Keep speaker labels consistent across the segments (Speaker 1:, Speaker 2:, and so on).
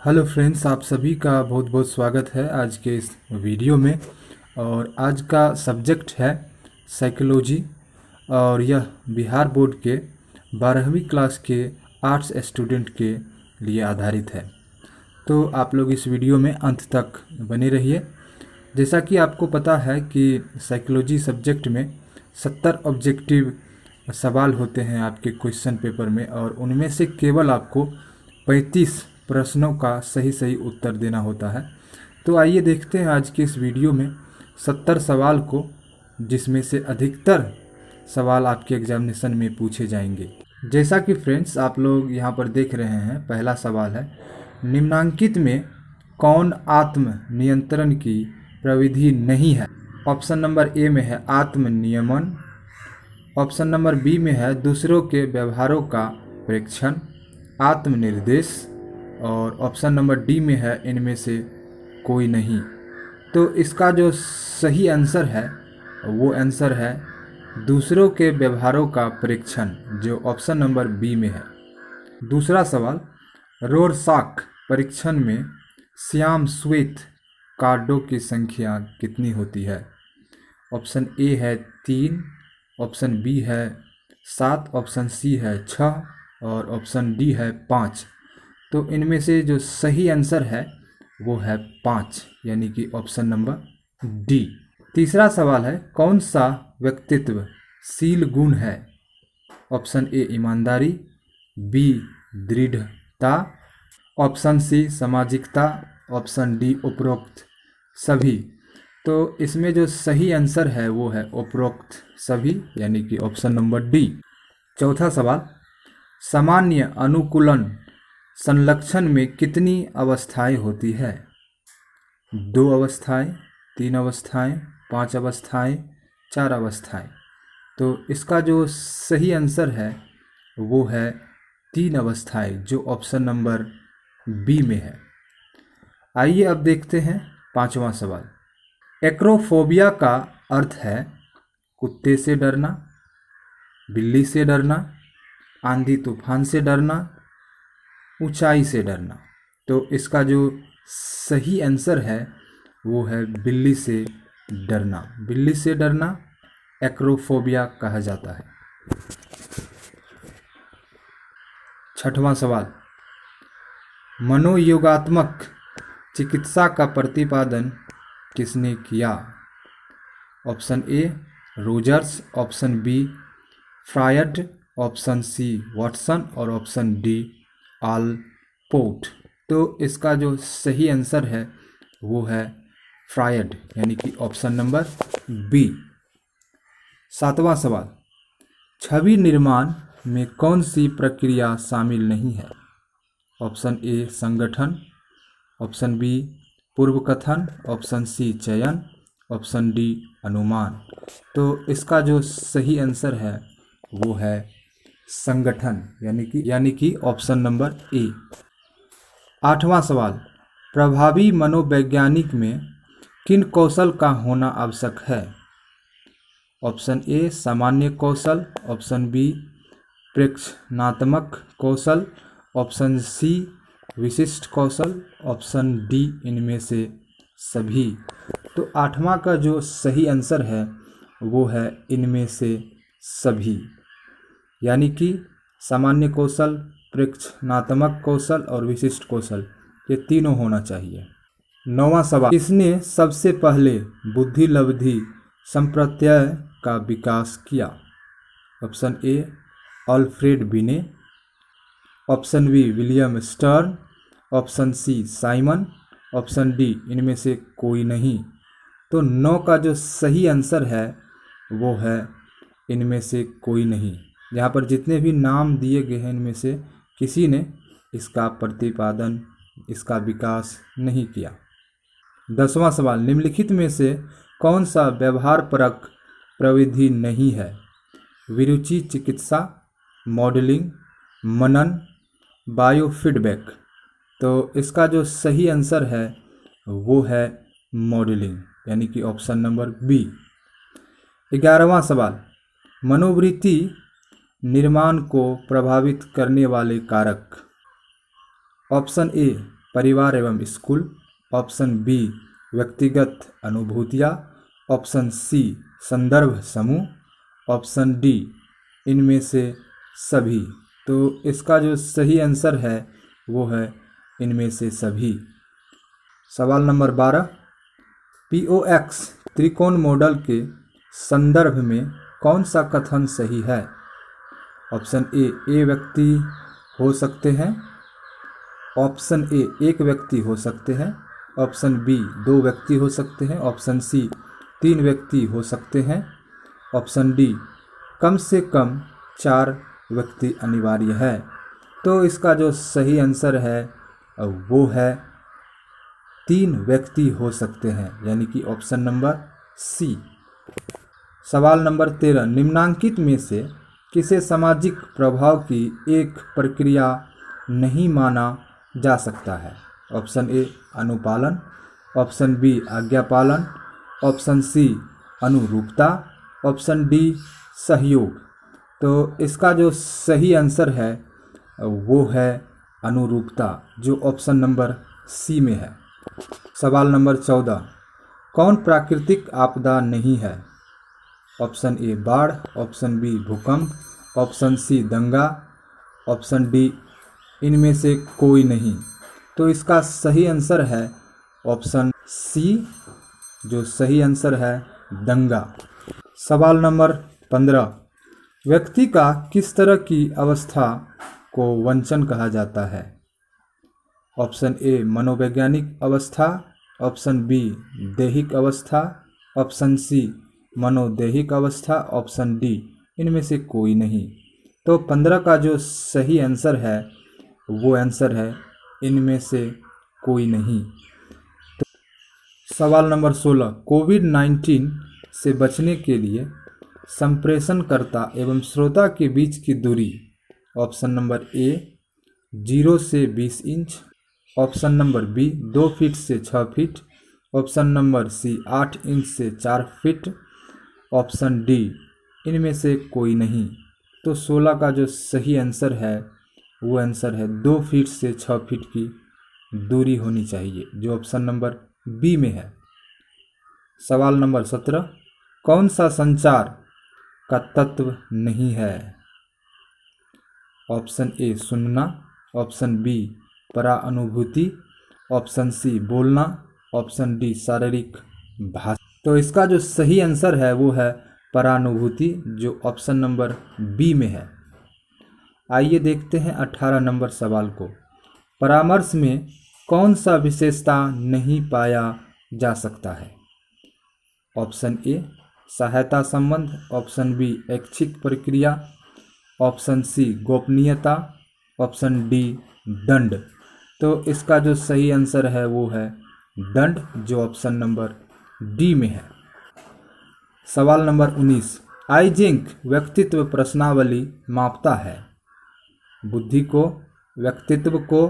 Speaker 1: Hello friends, आप सभी का बहुत बहुत स्वागत है आज के इस वीडियो में। और आज का सब्जेक्ट है साइकोलॉजी और यह बिहार बोर्ड के 12वीं क्लास के आर्ट्स स्टूडेंट के लिए आधारित है। तो आप लोग इस वीडियो में अंत तक बने रहिए। जैसा कि आपको पता है कि साइकोलॉजी सब्जेक्ट में 70 ऑब्जेक्टिव सवाल होते हैं आपके क्वेश्चन पेपर में, और उनमें से केवल आपको 35 प्रश्नों का सही सही उत्तर देना होता है। तो आइए देखते हैं आज के इस वीडियो में 70 सवाल को, जिसमें से अधिकतर सवाल आपके एग्जामिनेशन में पूछे जाएंगे। जैसा कि फ्रेंड्स आप लोग यहाँ पर देख रहे हैं, पहला सवाल है, निम्नांकित में कौन आत्म नियंत्रण की प्रविधि नहीं है? ऑप्शन नंबर ए में है आत्म नियमन, ऑप्शन नंबर बी में है दूसरों के व्यवहारों का प्रेक्षण, आत्मनिर्देश, और ऑप्शन नंबर डी में है इनमें से कोई नहीं। तो इसका जो सही आंसर है वो आंसर है दूसरों के व्यवहारों का प्रेक्षण, जो ऑप्शन नंबर बी में है। दूसरा सवाल, रोरसाक परीक्षण में श्याम श्वेत कार्डों की संख्या कितनी होती है? ऑप्शन ए है 3, ऑप्शन बी है 7, ऑप्शन सी है 6 और ऑप्शन डी है 5। तो इनमें से जो सही आंसर है वो है 5, यानी कि ऑप्शन नंबर डी। तीसरा सवाल है, कौन सा व्यक्तित्वशील गुण है? ऑप्शन ए ईमानदारी, बी दृढ़ता, ऑप्शन सी सामाजिकता, ऑप्शन डी उपरोक्त सभी। तो इसमें जो सही आंसर है वो है उपरोक्त सभी, यानी कि ऑप्शन नंबर डी। चौथा सवाल, सामान्य अनुकूलन संलक्षण में कितनी अवस्थाएं होती है? 2 अवस्थाएं, 3 अवस्थाएं, 5 अवस्थाएं, 4 अवस्थाएं। तो इसका जो सही आंसर है वो है 3 अवस्थाएं, जो ऑप्शन नंबर बी में है। आइए अब देखते हैं पांचवा सवाल। एक्रोफोबिया का अर्थ है कुत्ते से डरना, बिल्ली से डरना, आंधी तूफान से डरना, ऊंचाई से डरना। तो इसका जो सही आंसर है वो है बिल्ली से डरना। बिल्ली से डरना एक्रोफोबिया कहा जाता है। छठवां सवाल, मनोयोगात्मक चिकित्सा का प्रतिपादन किसने किया? Option A Rogers, option B Freud, option C Watson और ऑप्शन डी आलपोर्ट। तो इसका जो सही आंसर है वो है फ्रायड, यानी कि ऑप्शन नंबर बी। सातवां सवाल, छवि निर्माण में कौन सी प्रक्रिया शामिल नहीं है? ऑप्शन ए संगठन, ऑप्शन बी पूर्व कथन, ऑप्शन सी चयन, ऑप्शन डी अनुमान। तो इसका जो सही आंसर है वो है संगठन, यानी कि ऑप्शन नंबर ए। आठवां सवाल, प्रभावी मनोवैज्ञानिक में किन कौशल का होना आवश्यक है? ऑप्शन ए सामान्य कौशल, ऑप्शन बी प्रेक्षणात्मक कौशल, ऑप्शन सी विशिष्ट कौशल, ऑप्शन डी इनमें से सभी। तो आठवां का जो सही आंसर है वो है इनमें से सभी, यानी कि सामान्य कौशल, प्रेक्षणात्मक कौशल और विशिष्ट कौशल, ये तीनों होना चाहिए। नौवां सवाल, किसने सबसे पहले बुद्धि लब्धि संप्रत्यय का विकास किया? Option A Alfred Binet, option B William Stern, option C Simon, option D इनमें से कोई नहीं। तो 9 का जो सही आंसर है वो है इनमें से कोई नहीं। यहाँ पर जितने भी नाम दिए गए हैं इनमें से किसी ने इसका प्रतिपादन, इसका विकास नहीं किया। 10वां सवाल, निम्नलिखित में से कौन सा व्यवहार परक प्रविधि नहीं है? विरुचि चिकित्सा, मॉडलिंग, मनन, बायोफीडबैक। तो इसका जो सही आंसर है वो है मॉडलिंग, यानी कि ऑप्शन नंबर बी। 11वां सवाल, मनोवृत्ति निर्माण को प्रभावित करने वाले कारक। ऑप्शन ए परिवार एवं स्कूल, ऑप्शन बी व्यक्तिगत अनुभूतियाँ, ऑप्शन सी संदर्भ समूह, ऑप्शन डी इनमें से सभी। तो इसका जो सही आंसर है वो है इनमें से सभी। सवाल नंबर 12, POX त्रिकोण मॉडल के संदर्भ में कौन सा कथन सही है? ऑप्शन ए व्यक्ति हो सकते हैं, ऑप्शन ए एक व्यक्ति हो सकते हैं, ऑप्शन बी 2 व्यक्ति हो सकते हैं, ऑप्शन सी 3 व्यक्ति हो सकते हैं, ऑप्शन डी कम से कम 4 व्यक्ति अनिवार्य है। तो इसका जो सही आंसर है वो है 3 व्यक्ति हो सकते हैं, यानी कि ऑप्शन नंबर सी। सवाल नंबर 13, निम्नांकित में से किसे सामाजिक प्रभाव की एक प्रक्रिया नहीं माना जा सकता है? ऑप्शन ए अनुपालन, ऑप्शन बी आज्ञापालन, ऑप्शन सी अनुरूपता, ऑप्शन डी सहयोग। तो इसका जो सही आंसर है वो है अनुरूपता, जो ऑप्शन नंबर सी में है। सवाल नंबर 14, कौन प्राकृतिक आपदा नहीं है? ऑप्शन ए बाढ़, ऑप्शन बी भूकंप, ऑप्शन सी दंगा, ऑप्शन डी इनमें से कोई नहीं। तो इसका सही आंसर है ऑप्शन सी, जो सही आंसर है दंगा। सवाल नंबर 15, व्यक्ति का किस तरह की अवस्था को वंचन कहा जाता है? ऑप्शन ए मनोवैज्ञानिक अवस्था, ऑप्शन बी दैहिक अवस्था, ऑप्शन सी मनोदैहिक अवस्था, ऑप्शन डी इनमें से कोई नहीं। तो 15 का जो सही आंसर है वो आंसर है इनमें से कोई नहीं। तो सवाल नंबर 16, कोविड-19 से बचने के लिए संप्रेषणकर्ता एवं श्रोता के बीच की दूरी? ऑप्शन नंबर ए 0 से 20 inch, option number B 2 feet से 6 feet, option number C 8 inch से 4 फीट, ऑप्शन डी इनमें से कोई नहीं। तो 16 का जो सही आंसर है वो आंसर है 2 फीट से 6 फीट की दूरी होनी चाहिए, जो ऑप्शन नंबर बी में है। सवाल नंबर 17, कौन सा संचार का तत्व नहीं है? ऑप्शन ए सुनना, ऑप्शन बी परानुभूति, ऑप्शन सी बोलना, ऑप्शन डी शारीरिक भाषा। तो इसका जो सही आंसर है वो है परानुभूति, जो ऑप्शन नंबर बी में है। आइए देखते हैं 18 नंबर सवाल को। परामर्श में कौन सा विशेषता नहीं पाया जा सकता है? ऑप्शन ए सहायता संबंध, ऑप्शन बी ऐच्छिक प्रक्रिया, ऑप्शन सी गोपनीयता, ऑप्शन डी दंड। तो इसका जो सही आंसर है वो है दंड, जो ऑप्शन नंबर डी में है। सवाल नंबर 19, आइजेंक व्यक्तित्व प्रश्नावली मापता है? बुद्धि को, व्यक्तित्व को,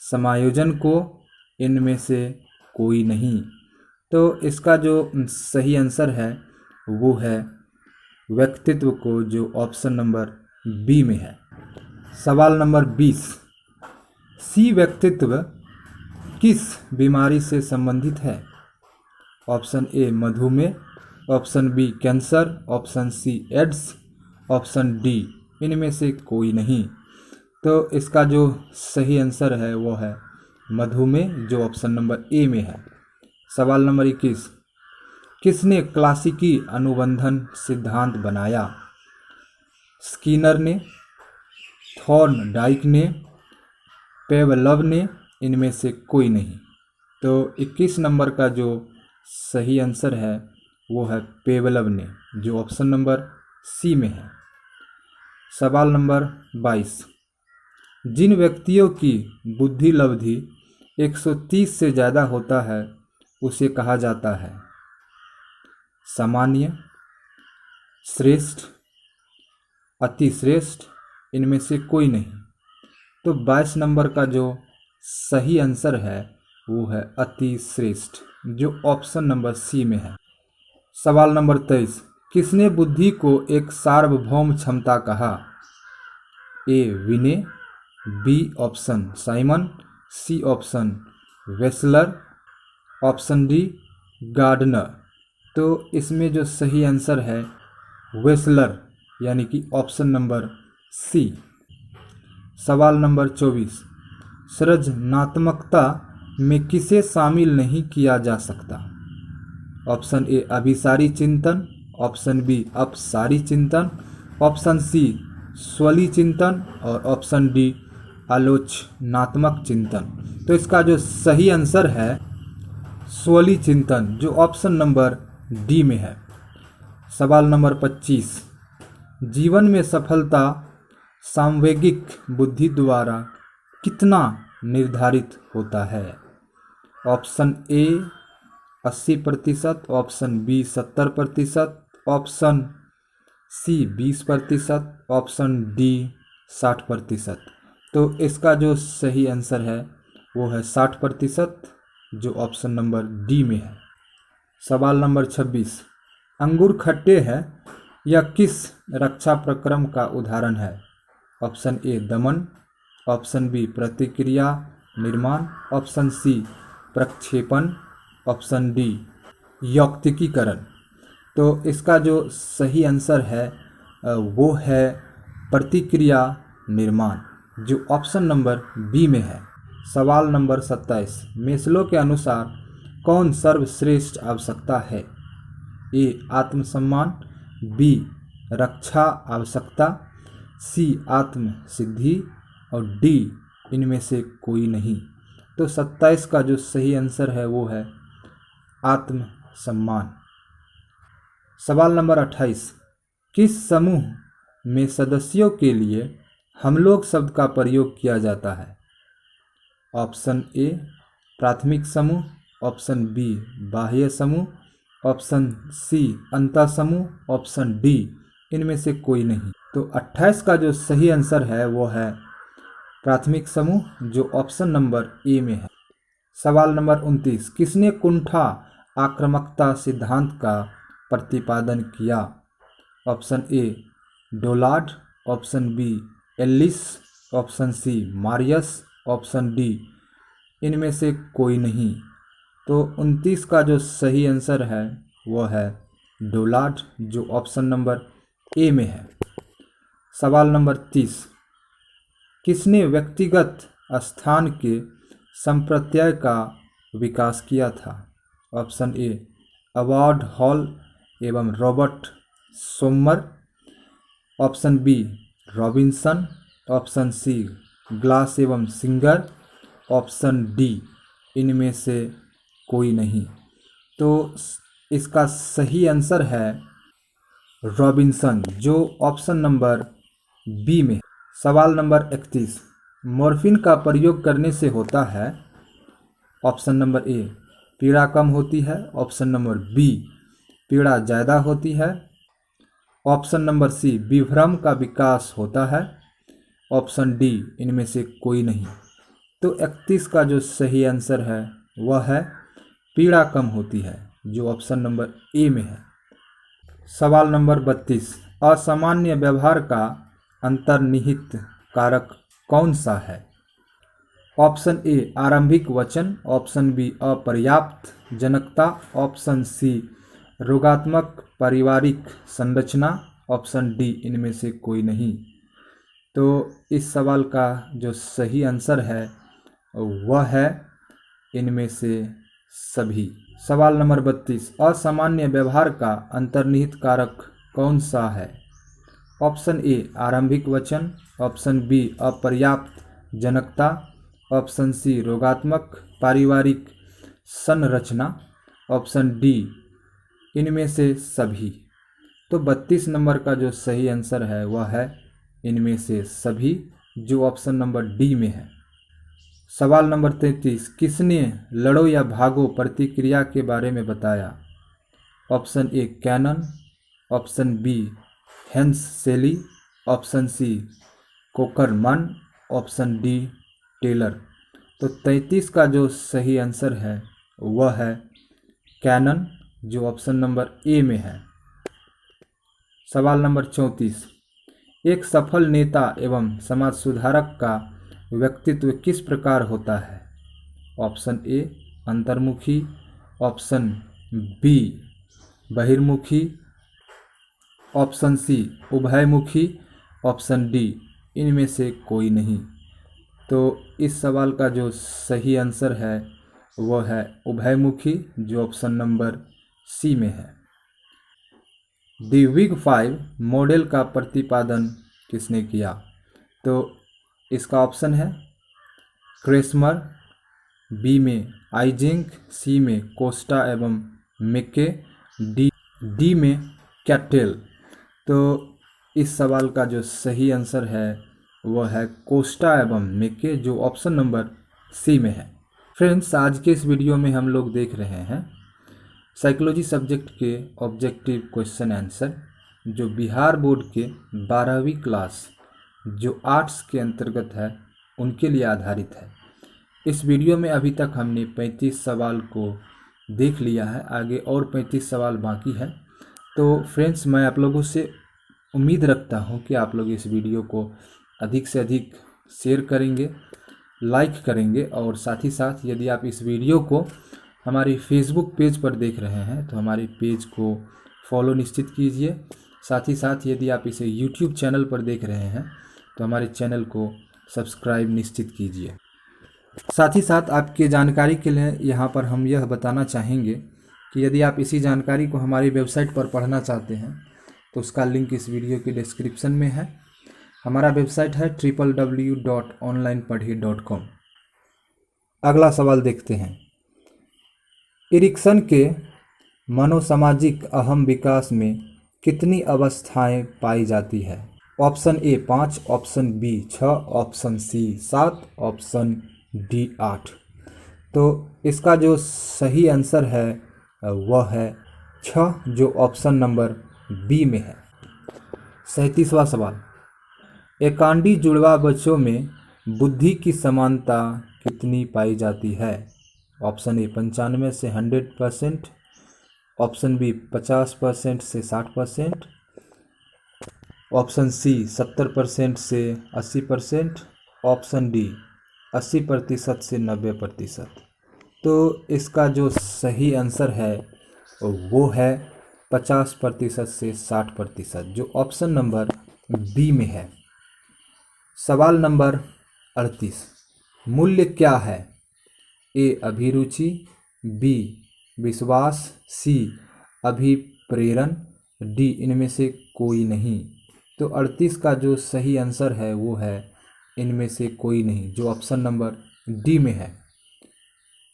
Speaker 1: समायोजन को, इनमें से कोई नहीं। तो इसका जो सही आंसर है वो है व्यक्तित्व को, जो ऑप्शन नंबर बी में है। सवाल नंबर 20, सी व्यक्तित्व किस बीमारी से संबंधित है? ऑप्शन ए मधुमेह, option B cancer, option C AIDS, option D इनमें से कोई नहीं। तो इसका जो सही आंसर है वो है मधुमेह, जो ऑप्शन नंबर ए में है। सवाल नंबर 21, किसने क्लासिकी अनुबंधन सिद्धांत बनाया? स्किनर ने, थॉर्नडाइक ने, पेवलव ने, इनमें से कोई नहीं। तो 21 नंबर का जो सही आंसर है वो है पेवलव ने, जो ऑप्शन नंबर सी में है। सवाल नंबर 22, जिन व्यक्तियों की बुद्धि लब्धि 130 से ज़्यादा होता है उसे कहा जाता है सामान्य, श्रेष्ठ, अति श्रेष्ठ, इनमें से कोई नहीं। तो 22 नंबर का जो सही आंसर है वो है अति श्रेष्ठ, जो ऑप्शन नंबर सी में है। सवाल नंबर 23, किसने बुद्धि को एक सार्वभौम क्षमता कहा? ए विने, B option Simon, C option Wechsler, option D Gardner. तो इसमें जो सही आंसर है वेस्लर, यानी कि ऑप्शन नंबर सी। सवाल नंबर 24, सृजनात्मकता में किसे शामिल नहीं किया जा सकता? ऑप्शन ए अभिसारी चिंतन, ऑप्शन बी अपसारी चिंतन, ऑप्शन सी स्वली चिंतन और ऑप्शन डी आलोचनात्मक चिंतन। तो इसका जो सही आंसर है स्वली चिंतन, जो ऑप्शन नंबर डी में है। सवाल नंबर 25, जीवन में सफलता सांवेगिक बुद्धि द्वारा कितना निर्धारित होता है? Option A 80%, option B 70%, option C 20%, option D 60%। तो इसका जो सही आंसर है वो है 60%, जो ऑप्शन नंबर डी में है। सवाल नंबर 26, अंगूर खट्टे हैं यह किस रक्षा प्रक्रम का उदाहरण है? ऑप्शन ए दमन, ऑप्शन बी प्रतिक्रिया निर्माण, ऑप्शन सी प्रक्षेपण, ऑप्शन डी यौक्तिकीकरण। तो इसका जो सही आंसर है वो है प्रतिक्रिया निर्माण, जो ऑप्शन नंबर बी में है। सवाल नंबर 27, मेस्लो के अनुसार कौन सर्वश्रेष्ठ आवश्यकता है? ए आत्मसम्मान, बी रक्षा आवश्यकता, सी आत्म सिद्धि और डी इनमें से कोई नहीं। तो 27 का जो सही आंसर है वो है आत्मसम्मान। सवाल नंबर 28, किस समूह में सदस्यों के लिए हम लोग शब्द का प्रयोग किया जाता है? ऑप्शन ए प्राथमिक समूह, ऑप्शन बी बाह्य समूह, ऑप्शन सी अंतः समूह, ऑप्शन डी इनमें से कोई नहीं। तो 28 का जो सही आंसर है वो है प्राथमिक समूह, जो ऑप्शन नंबर ए में है। सवाल नंबर 29, किसने कुंठा आक्रामकता सिद्धांत का प्रतिपादन किया? Option A Dollard, option B Ellis, option C Marius, option D इनमें से कोई नहीं। तो 29 का जो सही आंसर है वो है डोलार्ड, जो ऑप्शन नंबर ए में है। सवाल नंबर 30, किसने व्यक्तिगत स्थान के संप्रत्यय का विकास किया था? ऑप्शन ए अवार्ड हॉल एवं Robert Sommer, option B Robinson, option C Glass एवं सिंगर, ऑप्शन डी इनमें से कोई नहीं। तो इसका सही आंसर है रॉबिन्सन, जो ऑप्शन नंबर बी में। सवाल नंबर 31, मॉर्फिन का प्रयोग करने से होता है? ऑप्शन नंबर ए पीड़ा कम होती है, ऑप्शन नंबर बी पीड़ा ज़्यादा होती है, ऑप्शन नंबर सी विभ्रम का विकास होता है, ऑप्शन डी इनमें से कोई नहीं। तो 31 का जो सही आंसर है वह है पीड़ा कम होती है, जो ऑप्शन नंबर ए में है। सवाल नंबर 32, असामान्य व्यवहार का अंतर्निहित कारक कौन सा है? ऑप्शन ए आरंभिक वचन, ऑप्शन बी अपर्याप्त जनकता, ऑप्शन सी रोगात्मक पारिवारिक संरचना, ऑप्शन डी इनमें से कोई नहीं। तो इस सवाल का जो सही आंसर है वह है इनमें से सभी। सवाल नंबर 32, असामान्य व्यवहार का अंतर्निहित कारक कौन सा है? ऑप्शन ए आरंभिक वचन, ऑप्शन बी अपर्याप्त जनकता, ऑप्शन सी रोगात्मक पारिवारिक संरचना, ऑप्शन डी इनमें से सभी। तो 32 नंबर का जो सही आंसर है वह है इनमें से सभी, जो ऑप्शन नंबर डी में है। सवाल नंबर 33, किसने लड़ो या भागो प्रतिक्रिया के बारे में बताया? Option A Cannon, option B Hans Selye, option C कोकरमन, ऑप्शन डी टेलर। तो 33 का जो सही आंसर है वह है कैनन, जो ऑप्शन नंबर ए में है। सवाल नंबर 34, एक सफल नेता एवं समाज सुधारक का व्यक्तित्व किस प्रकार होता है? ऑप्शन ए अंतर्मुखी, ऑप्शन बी बहिर्मुखी, ऑप्शन सी उभयमुखी, ऑप्शन डी इनमें से कोई नहीं। तो इस सवाल का जो सही आंसर है वो है उभयमुखी, जो ऑप्शन नंबर सी में है। दी बिग फाइव मॉडल का प्रतिपादन किसने किया? तो इसका ऑप्शन है क्रेस्मर, बी में आइजेंक, सी में कोस्टा एवं मेके, डी में कैटेल। तो इस सवाल का जो सही आंसर है वो है कोस्टा एवं मेके, जो ऑप्शन नंबर सी में है। फ्रेंड्स, आज के इस वीडियो में हम लोग देख रहे हैं साइकोलॉजी सब्जेक्ट के ऑब्जेक्टिव क्वेश्चन आंसर, जो बिहार बोर्ड के 12वीं क्लास जो आर्ट्स के अंतर्गत है उनके लिए आधारित है। इस वीडियो में अभी तक हमने 35 सवाल को देख लिया है, आगे और 35 सवाल बाकी है। तो फ्रेंड्स, मैं आप लोगों से उम्मीद रखता हूं कि आप लोग इस वीडियो को अधिक से अधिक शेयर करेंगे, लाइक करेंगे, और साथ ही साथ यदि आप इस वीडियो को हमारे फेसबुक पेज पर देख रहे हैं तो हमारे पेज को फॉलो निश्चित कीजिए। साथ ही साथ यदि आप इसे यूट्यूब चैनल पर देख रहे हैं तो हमारे चैनल को सब्सक्राइब निश्चित कीजिए। साथ ही साथ आपके जानकारी के लिए यहाँ पर हम यह बताना चाहेंगे कि यदि आप इसी जानकारी को हमारी वेबसाइट पर पढ़ना चाहते हैं तो उसका लिंक इस वीडियो के डिस्क्रिप्शन में है। हमारा वेबसाइट है www.onlinepadhi.com। अगला सवाल देखते हैं। इरिक्सन के मनोसामाजिक अहम विकास में कितनी अवस्थाएं पाई जाती है? Option A 5, option B 6, option C 7, option D 8। तो इसका जो सही आंसर है वह है 6, जो ऑप्शन नंबर बी में है। 37वां सवाल। एकांडी जुड़वा बच्चों में बुद्धि की समानता कितनी पाई जाती है? ऑप्शन ए 95 से 100%, ऑप्शन बी 50% से 60%, ऑप्शन सी 70% से 80%, ऑप्शन डी 80% से 90%। तो इसका जो सही आंसर है वो है 50% से 60%, जो ऑप्शन नंबर बी में है। सवाल नंबर 38। मूल्य क्या है? ए अभिरुचि, बी विश्वास, सी अभिप्रेरण, डी इनमें से कोई नहीं। तो 38 का जो सही आंसर है वो है इनमें से कोई नहीं, जो ऑप्शन नंबर डी में है।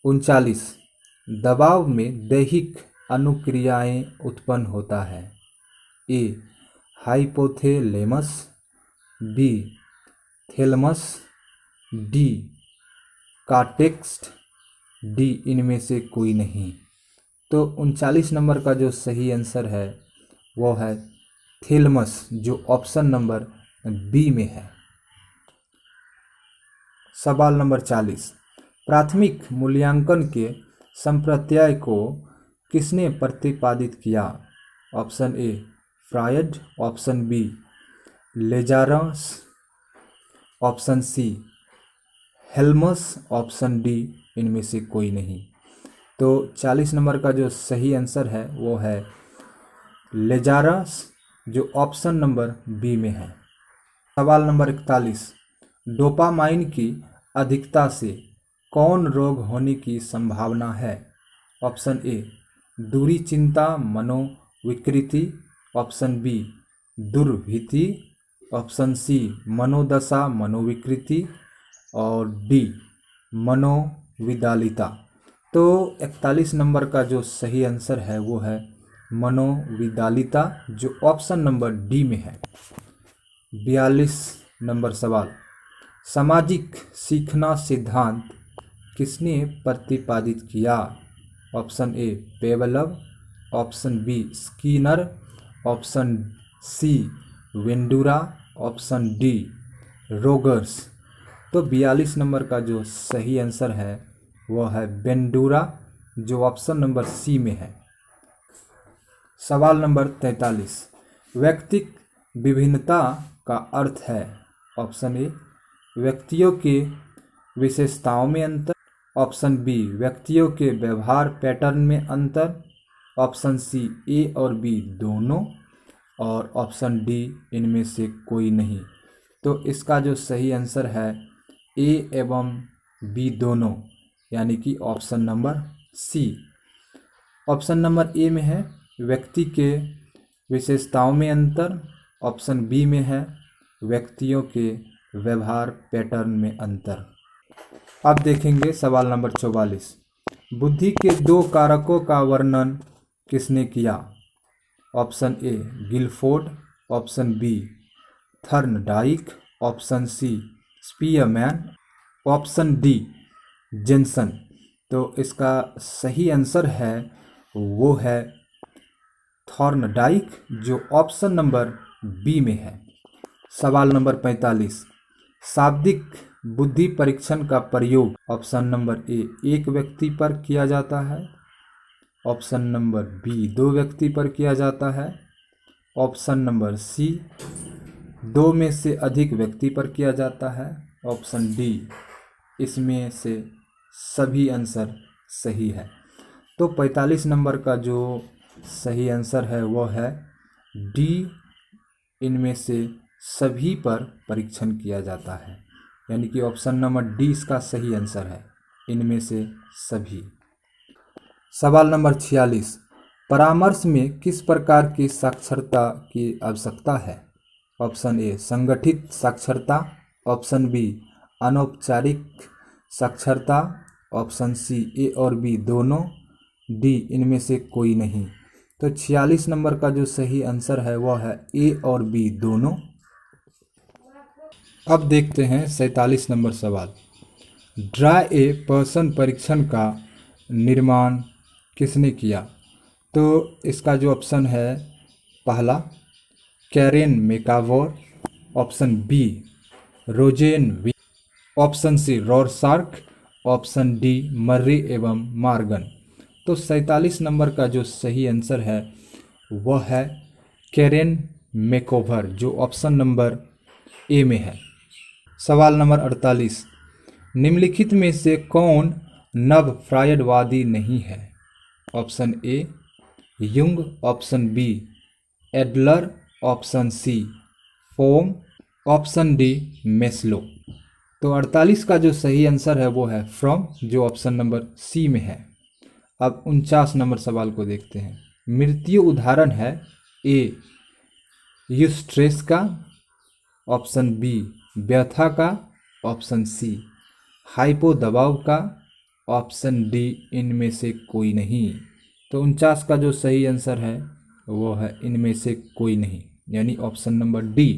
Speaker 1: 39। दबाव में दैहिक अनुक्रियाएं उत्पन्न होता है। A hypothalamus, B thalamus, D cortex, D इनमें से कोई नहीं। तो 39 नंबर का जो सही आंसर है वो है थैलेमस, जो ऑप्शन नंबर बी में है। सवाल नंबर 40। प्राथमिक मूल्यांकन के संप्रत्यय को किसने प्रतिपादित किया? Option A Freud, option B Lazarus, option C Helms, option D इनमें से कोई नहीं। तो 40 नंबर का जो सही आंसर है वो है लेजारस, जो ऑप्शन नंबर बी में है। सवाल नंबर 41। डोपामाइन की अधिकता से कौन रोग होने की संभावना है? ऑप्शन ए दूरी चिंता मनोविकृति, ऑप्शन बी दुर्भीति, ऑप्शन सी मनोदशा मनोविकृति, और डी मनोविदालिता। तो 41 नंबर का जो सही आंसर है वो है मनोविदालिता, जो ऑप्शन नंबर डी में है। 42 नंबर सवाल। सामाजिक सीखना सिद्धांत किसने प्रतिपादित किया? Option A Pavlov, option B Skinner, option C Bandura, option D Rogers. तो 42 नंबर का जो सही आंसर है वो है वेंडूरा, जो ऑप्शन नंबर सी में है। सवाल नंबर 43। व्यक्तिक विभिन्नता का अर्थ है। ऑप्शन ए व्यक्तियों के विशेषताओं में अंतर, ऑप्शन बी व्यक्तियों के व्यवहार पैटर्न में अंतर, ऑप्शन सी ए और बी दोनों, और ऑप्शन डी इनमें से कोई नहीं। तो इसका जो सही आंसर है ए एवं बी दोनों, यानी कि option number C. Option number A में है व्यक्ति के विशेषताओं में अंतर, ऑप्शन बी में है व्यक्तियों के व्यवहार पैटर्न में अंतर। अब देखेंगे सवाल नंबर 44। बुद्धि के दो कारकों का वर्णन किसने किया? Option A Guilford, option B Thorndike, option C Spearman, option D Jensen. तो इसका सही आंसर है वो है थॉर्नडाइक, जो ऑप्शन नंबर बी में है। सवाल नंबर 45। शाब्दिक बुद्धि परीक्षण का प्रयोग ऑप्शन नंबर ए एक व्यक्ति पर किया जाता है, ऑप्शन नंबर बी दो व्यक्ति पर किया जाता है, ऑप्शन नंबर सी दो में से अधिक व्यक्ति पर किया जाता है, ऑप्शन डी इसमें से सभी आंसर सही है। तो 45 नंबर का जो सही आंसर है वो है डी, इनमें से सभी पर परीक्षण किया जाता है, यानी कि ऑप्शन नंबर डी इसका सही आंसर है, इनमें से सभी। सवाल नंबर 46। परामर्श में किस प्रकार की साक्षरता की आवश्यकता है? ऑप्शन ए संगठित साक्षरता, ऑप्शन बी अनौपचारिक साक्षरता, ऑप्शन सी ए और बी दोनों, डी इनमें से कोई नहीं। तो 46 नंबर का जो सही आंसर है वह है ए और बी दोनों। अब देखते हैं 47 नंबर सवाल। ड्राई ए पर्सन परीक्षण का निर्माण किसने किया? तो इसका जो ऑप्शन है पहला Karen Machover, option B Rosenzweig, option C Rorschach, option D Murray एवं मार्गन। तो 47 नंबर का जो सही आंसर है वह है कैरेन मेकोवर, जो ऑप्शन नंबर ए में है। सवाल नंबर 48। निम्नलिखित में से कौन नव फ्रायडवादी नहीं है? Option A Jung, option B Adler, option C Fromm, option D Maslow. तो 48 का जो सही आंसर है वो है फ्रॉम, जो ऑप्शन नंबर सी में है। अब 49 नंबर सवाल को देखते हैं। मृत्यु उदाहरण है ए यूस्ट्रेस का, ऑप्शन बी व्यथा का, ऑप्शन सी हाइपो दबाव का, ऑप्शन डी इनमें से कोई नहीं। तो 49 का जो सही आंसर है वो है इनमें से कोई नहीं, यानी ऑप्शन नंबर डी।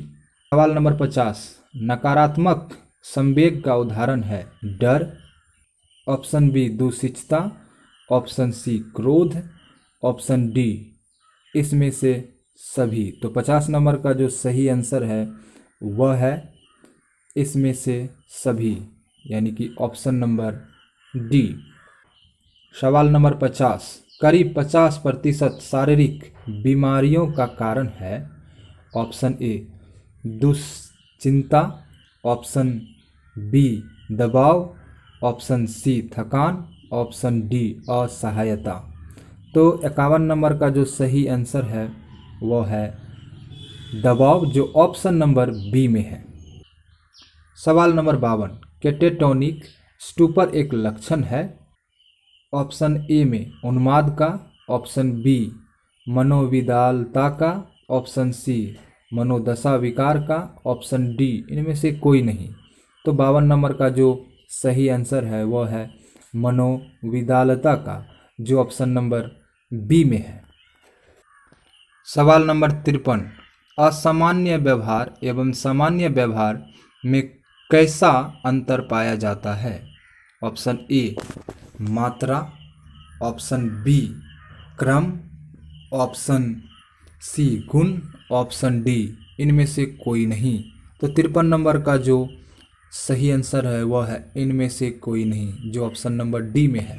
Speaker 1: सवाल नंबर 50। नकारात्मक संवेग का उदाहरण है डर, ऑप्शन बी दूषितता, ऑप्शन सी क्रोध, ऑप्शन डी इसमें से सभी। तो 50 नंबर का जो सही आंसर है वह है इसमें से सभी, यानी कि ऑप्शन नंबर डी। सवाल नंबर 50। करीब 50% शारीरिक बीमारियों का कारण है। ऑप्शन ए दुश्चिंता, ऑप्शन बी दबाव, ऑप्शन सी थकान, ऑप्शन डी असहायता। तो 51 नंबर का जो सही आंसर है वो है दबाव, जो ऑप्शन नंबर बी में है। सवाल नंबर 52। केटेटोनिक स्टूपर एक लक्षण है। ऑप्शन ए में उन्माद का, ऑप्शन बी मनोविदालता का, ऑप्शन सी मनोदशा विकार का, ऑप्शन डी इनमें से कोई नहीं। तो 52 नंबर का जो सही आंसर है वह है मनोविदालता का, जो ऑप्शन नंबर बी में है। सवाल नंबर 53। असामान्य व्यवहार एवं सामान्य व्यवहार में कैसा अंतर पाया जाता है? ऑप्शन ए मात्रा, ऑप्शन बी क्रम, ऑप्शन सी गुण, ऑप्शन डी इनमें से कोई नहीं। तो 53 नंबर का जो सही आंसर है वह है इनमें से कोई नहीं, जो ऑप्शन नंबर डी में है।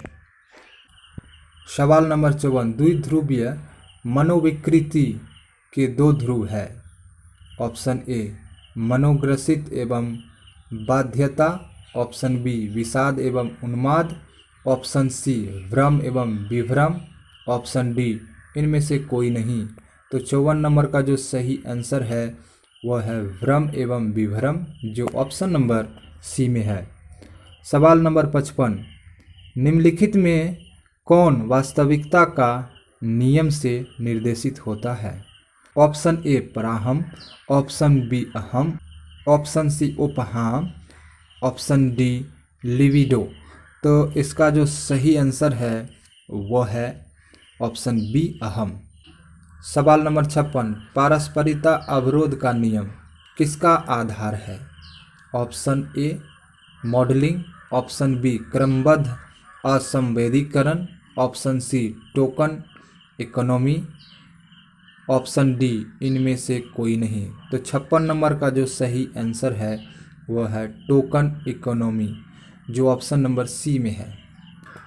Speaker 1: सवाल नंबर 54। द्विध्रुवीय मनोविकृति के दो ध्रुव है। ऑप्शन ए मनोग्रसित एवं बाध्यता, ऑप्शन बी विषाद एवं उन्माद, ऑप्शन सी भ्रम एवं विभ्रम, ऑप्शन डी इनमें से कोई नहीं। तो 54 नंबर का जो सही आंसर है वह है भ्रम एवं विभ्रम, जो ऑप्शन नंबर सी में है। सवाल नंबर 55, निम्नलिखित में कौन वास्तविकता का नियम से निर्देशित होता है? ऑप्शन ए पराहम, ऑप्शन बी अहम, ऑप्शन सी उपहाम, ऑप्शन डी लिविडो। तो इसका जो सही आंसर है वह है ऑप्शन बी अहम। सवाल नंबर 56, पारस्परिकता अवरोध का नियम किसका आधार है? Option A modelling, option B क्रमबद्ध असंवेदीकरण, option C token economy, option D इनमें से कोई नहीं। तो 56 नंबर का जो सही आंसर है वह है टोकन इकोनॉमी, जो ऑप्शन नंबर सी में है।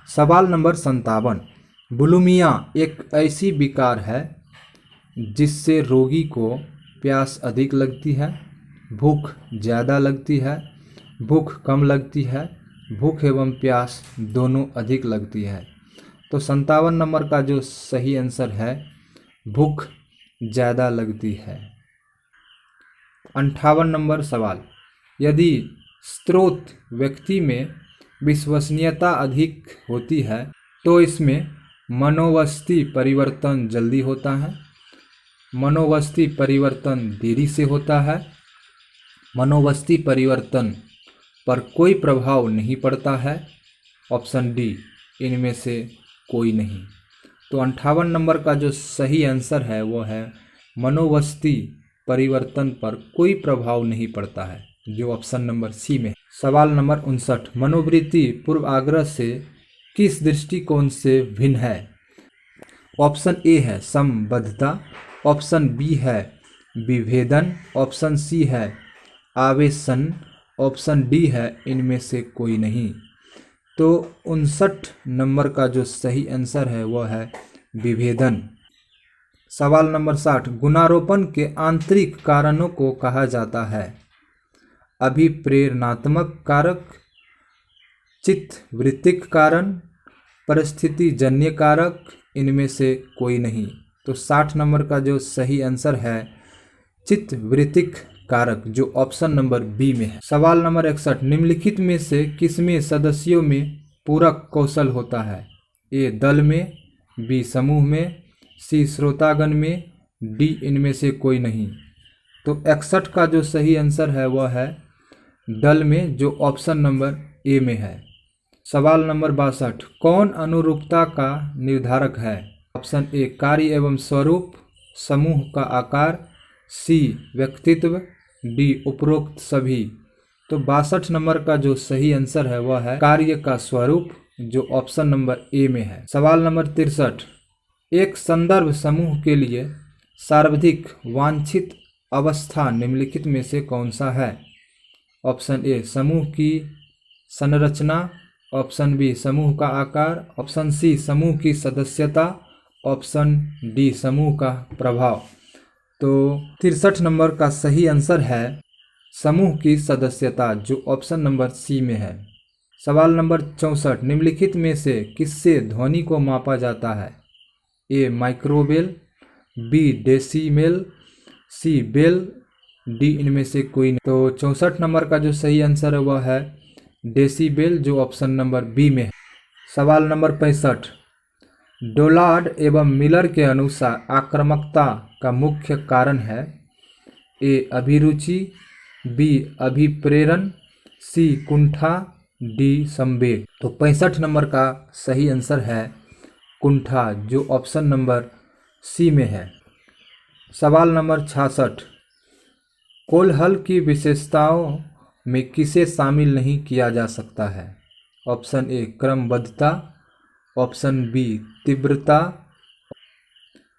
Speaker 1: सवाल नंबर 57, बुलिमिया एक ऐसी विकार है जिससे रोगी को प्यास अधिक लगती है, भूख ज़्यादा लगती है, भूख कम लगती है, भूख एवं प्यास दोनों अधिक लगती है। तो 57 नंबर का जो सही आंसर है भूख ज़्यादा लगती है। 58 नंबर सवाल, यदि स्रोत व्यक्ति में विश्वसनीयता अधिक होती है तो इसमें मनोवस्थी परिवर्तन जल्दी होता है, मनोवस्थी परिवर्तन देरी से होता है, मनोवस्थी परिवर्तन पर कोई प्रभाव नहीं पड़ता है, ऑप्शन डी इनमें से कोई नहीं। तो 58 नंबर का जो सही आंसर है वो है मनोवस्थी परिवर्तन पर कोई प्रभाव नहीं पड़ता है, जो ऑप्शन नंबर सी में है। सवाल नंबर 59, मनोवृत्ति पूर्वाग्रह से किस दृष्टिकोण से भिन्न है? ऑप्शन ए है संबद्धता, ऑप्शन बी है विभेदन, ऑप्शन सी है आवेशन, ऑप्शन डी है इनमें से कोई नहीं। तो 59 नंबर का जो सही आंसर है वह है विभेदन। सवाल नंबर 60, गुणारोपण के आंतरिक कारणों को कहा जाता है? अभिप्रेरणात्मक कारक, चित्तवृत्तिक कारण, परिस्थितिजन्य कारक, इनमें से कोई नहीं। तो 60 नंबर का जो सही आंसर है चित्तवृत्तिक कारक, जो ऑप्शन नंबर बी में है। सवाल नंबर 61, निम्नलिखित में से किसमें सदस्यों में पूरक कौशल होता है? ए दल में, बी समूह में, सी श्रोतागण में, डी इनमें से कोई नहीं। तो 61 का जो सही आंसर है वह है दल में, जो ऑप्शन नंबर ए में है। सवाल नंबर 62, कौन अनुरूपता का निर्धारक है? ऑप्शन ए कार्य एवं स्वरूप, समूह का आकार, सी व्यक्तित्व, डी उपरोक्त सभी। तो 62 नंबर का जो सही आंसर है वह है कार्य का स्वरूप, जो ऑप्शन नंबर ए में है। सवाल नंबर 63, एक संदर्भ समूह के लिए सर्वाधिक वांछित अवस्था निम्नलिखित में से कौन सा है? ऑप्शन ए समूह की संरचना, ऑप्शन बी समूह का आकार, ऑप्शन सी समूह की सदस्यता, ऑप्शन डी समूह का प्रभाव। तो 63 नंबर का सही आंसर है समूह की सदस्यता, जो ऑप्शन नंबर सी में है। सवाल नंबर 64, निम्नलिखित में से किससे ध्वनि को मापा जाता है? ए माइक्रोवेल, बी डेसीमेल, सी बेल, डी इनमें से कोई नहीं। तो 64 नंबर का जो सही आंसर है वह है डेसीबेल, जो ऑप्शन नंबर बी में है। सवाल नंबर 65, डोलार्ड एवं मिलर के अनुसार आक्रामकता का मुख्य कारण है? ए अभिरुचि, बी अभिप्रेरण, सी कुंठा, डी संवेग। तो 65 नंबर का सही आंसर है कुंठा, जो ऑप्शन नंबर सी में है। सवाल नंबर 66, कोलहल की विशेषताओं में किसे शामिल नहीं किया जा सकता है? ऑप्शन ए क्रमबद्धता, ऑप्शन बी तीव्रता,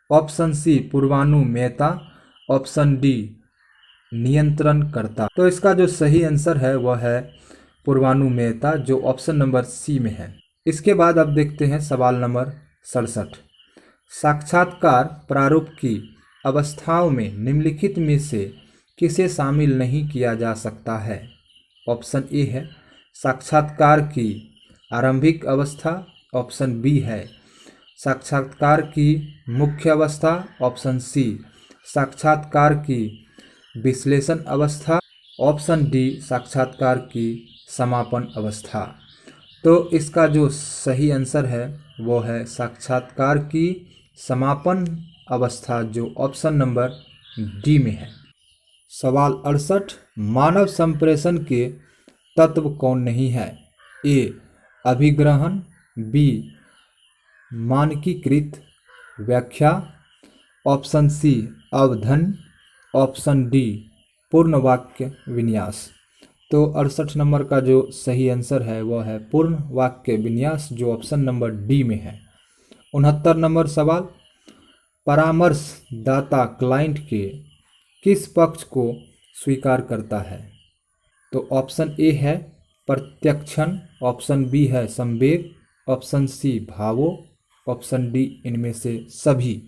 Speaker 1: ऑप्शन सी पूर्वानुमेयता, ऑप्शन डी नियंत्रणकर्ता। तो इसका जो सही आंसर है वह है पूर्वानुमेयता, जो ऑप्शन नंबर सी में है। इसके बाद अब देखते हैं सवाल नंबर 67, साक्षात्कार प्रारूप की अवस्थाओं में निम्नलिखित में से किसे शामिल नहीं किया जा सकता है? ऑप्शन ए है साक्षात्कार की आरंभिक अवस्था ऑप्शन बी है। साक्षात्कार की मुख्य अवस्था ऑप्शन सी। साक्षात्कार की विश्लेषण अवस्था ऑप्शन डी। साक्षात्कार की समापन अवस्था। तो इसका जो सही आंसर है वो है साक्षात्कार की समापन अवस्था, जो ऑप्शन नंबर डी में है। सवाल 68, मानव संप्रेषण के तत्व कौन नहीं है? ए अभिग्रहण, बी मानकीकृत व्याख्या, ऑप्शन सी अवधन, ऑप्शन डी पूर्ण वाक्य विन्यास। तो 68 नंबर का जो सही आंसर है वह है पूर्ण वाक्य विन्यास, जो ऑप्शन नंबर डी में है। 69 नंबर सवाल, परामर्शदाता क्लाइंट के किस पक्ष को स्वीकार करता है? तो ऑप्शन ए है प्रत्यक्षण, ऑप्शन बी है संवेग, ऑप्शन सी भावों, ऑप्शन डी इनमें से सभी।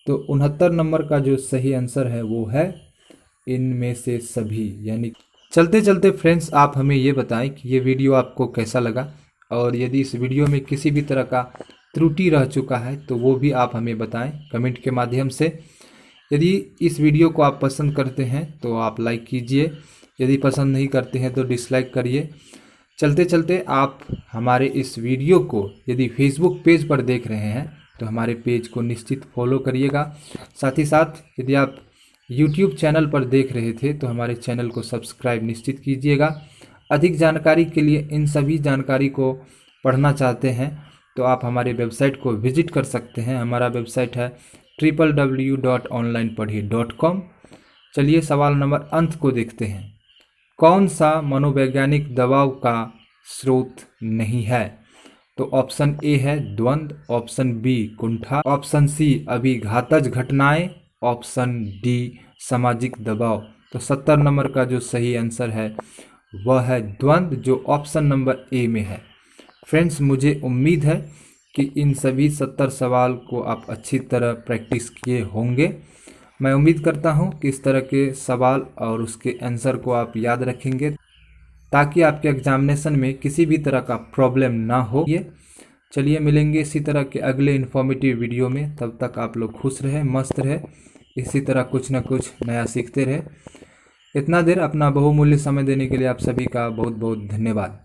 Speaker 1: तो 69 नंबर का जो सही आंसर है वो है इनमें से सभी। यानी चलते चलते फ्रेंड्स, आप हमें ये बताएं कि ये वीडियो आपको कैसा लगा, और यदि इस वीडियो में किसी भी तरह का त्रुटि रह चुका है तो वो भी आप हमें बताएं कमेंट के माध्यम से। यदि इस वीडियो को आप पसंद करते हैं तो आप लाइक कीजिए, यदि पसंद नहीं करते हैं तो डिसलाइक करिए। चलते चलते आप हमारे इस वीडियो को यदि फेसबुक पेज पर देख रहे हैं तो हमारे पेज को निश्चित फॉलो करिएगा। साथ ही साथ यदि आप यूट्यूब चैनल पर देख रहे थे तो हमारे चैनल को सब्सक्राइब निश्चित कीजिएगा। अधिक जानकारी के लिए, इन सभी जानकारी को पढ़ना चाहते हैं तो आप हमारे वेबसाइट को विजिट कर सकते हैं। हमारा वेबसाइट है www.onlinepadhi.com। चलिए सवाल नंबर अंत को देखते हैं। कौन सा मनोवैज्ञानिक दबाव का स्रोत नहीं है? तो ऑप्शन ए है द्वंद्व, ऑप्शन बी कुंठा, ऑप्शन सी अभिघातज घटनाएं, ऑप्शन डी सामाजिक दबाव। तो 70 नंबर का जो सही आंसर है वह है द्वंद्व, जो ऑप्शन नंबर ए में है। फ्रेंड्स, मुझे उम्मीद है कि इन सभी 70 सवाल को आप अच्छी तरह प्रैक्टिस किए होंगे। मैं उम्मीद करता हूं कि इस तरह के सवाल और उसके आंसर को आप याद रखेंगे ताकि आपके एग्जामिनेशन में किसी भी तरह का प्रॉब्लम ना हो। ये चलिए मिलेंगे इसी तरह के अगले इन्फॉर्मेटिव वीडियो में। तब तक आप लोग खुश रहे, मस्त रहे, इसी तरह कुछ ना कुछ नया सीखते रहे। इतना देर अपना बहुमूल्य समय देने के लिए आप सभी का बहुत बहुत धन्यवाद।